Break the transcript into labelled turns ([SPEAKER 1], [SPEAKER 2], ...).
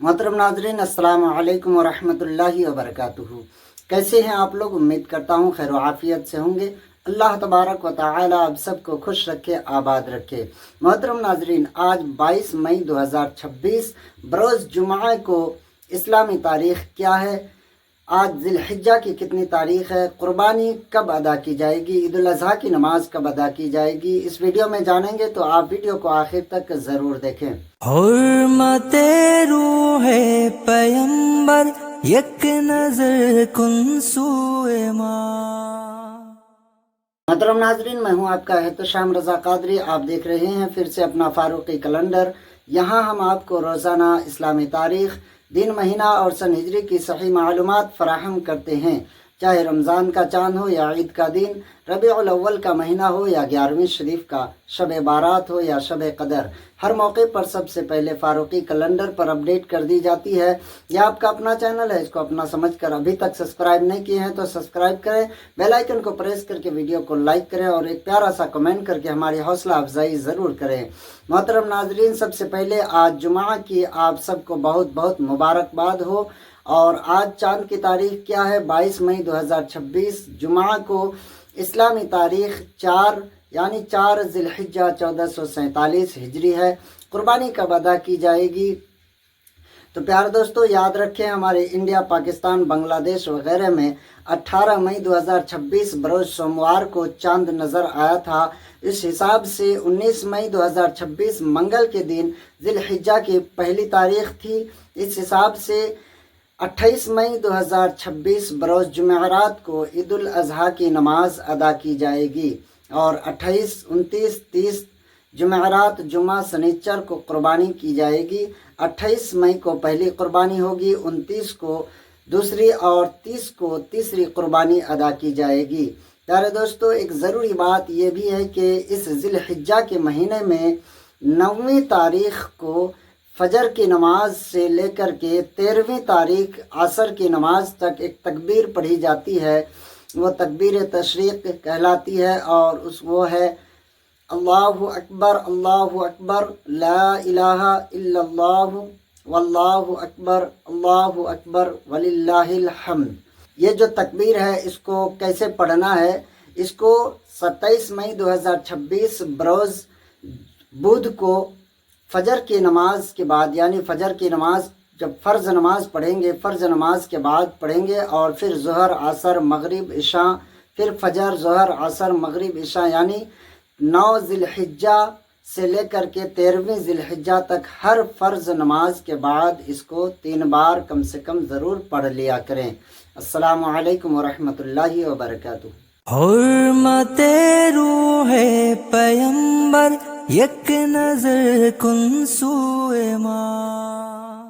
[SPEAKER 1] मोहतरम नाजरीन, अस्सलाम वालेकुम व रहमतुल्लाहि व बरकातुहू। कैसे हैं आप लोग? उम्मीद करता हूँ खैर आफियत से होंगे। अल्लाह तबारक व तआला आप सबको खुश रखे, आबाद रखे। मोहतरम नाजरीन, आज 22 मई 2026 बरोज़ जुमा को इस्लामी तारीख़ क्या है? आज ज़िलहिज्जा की कितनी तारीख़ है? क़ुरबानी कब अदा की जाएगी? ईद उल अज़हा की नमाज कब अदा की जाएगी? इस वीडियो में जानेंगे, तो आप वीडियो को आखिर तक ज़रूर देखें।
[SPEAKER 2] हुर्मते रूहे पैगंबर एक नजर कुन सूए माँ।
[SPEAKER 1] मोहतरम नाजरीन, मैं हूं आपका एहतशाम रज़ा क़ादरी। आप देख रहे हैं फिर से अपना फारूकी कैलेंडर। यहाँ हम आपको रोज़ाना इस्लामी तारीख़, दिन, महीना और सन हिजरी की सही मालूमात फ़राहम करते हैं। चाहे रमज़ान का चाँद हो या ईद का दिन, रबीउल अव्वल का महीना हो या 11वीं शरीफ का शब बारात हो या शब कदर, हर मौके पर सबसे पहले फारूकी कैलेंडर पर अपडेट कर दी जाती है। यह आपका अपना चैनल है, इसको अपना समझकर अभी तक सब्सक्राइब नहीं किए हैं तो सब्सक्राइब करें, बेल आइकन को प्रेस करके वीडियो को लाइक करें और एक प्यारा सा कमेंट करके हमारी हौसला अफजाई ज़रूर करें। मोहतरम नाजरीन, सबसे पहले आज जुमा की आप सबको बहुत बहुत मुबारकबाद हो। और आज चांद की तारीख क्या है? 22 मई 2026 जुमा को इस्लामी तारीख 4 यानी 4 ज़िलहिज्जा 1447 हिजरी है। कुर्बानी कब अदा की जाएगी? तो प्यारे दोस्तों, याद रखें, हमारे इंडिया, पाकिस्तान, बांग्लादेश वगैरह में 18 मई 2026 बरोज़ सोमवार को चांद नज़र आया था। इस हिसाब से 19 मई 2026 मंगल के दिन ज़िलहिज्जा की पहली तारीख थी। इस हिसाब से 28 मई 2026 बरोज़ जुमेरात को ईद उल अज़हा की नमाज अदा की जाएगी और 28, 29, 30 जुमेरात जुमा सनीचर को कुर्बानी की जाएगी। 28 मई को पहली कुर्बानी होगी, 29 को दूसरी और 30 को तीसरी कुर्बानी अदा की जाएगी। प्यारे दोस्तों, एक ज़रूरी बात यह भी है कि इस ज़िलहिज्जा के महीने में 9वीं तारीख़ को फजर की नमाज से लेकर के 13वीं तारीख असर की नमाज तक एक तकबीर पढ़ी जाती है। वो तकबीर तशरीक़ कहलाती है और वो है अल्लाहु अकबर ला इलाहा इल्लल्लाहु वल्लाहु अकबर वलिल्लाहिल हम्द। ये जो तकबीर है, इसको कैसे पढ़ना है? इसको 27 मई 2026 बरोज़ बुध को फजर की नमाज के बाद, यानी फजर की नमाज जब फ़र्ज़ नमाज पढ़ेंगे, फ़र्ज़ नमाज के बाद पढ़ेंगे और फिर ज़ोहर, असर, मगरिब, इशा, फिर फजर, ज़ोहर, असर, मगरिब, इशा, यानी 9 ज़िलहिज्जा से लेकर के 13वीं ज़िलहिज्जा तक हर फ़र्ज़ नमाज के बाद इसको 3 बार कम से कम ज़रूर पढ़ लिया करें। अस्सलामु अलैकुम व रहमतुल्लाहि व बरकातुहू।
[SPEAKER 2] हुर्मते रूहे पैगंबर एक नजर कुन सूए माँ।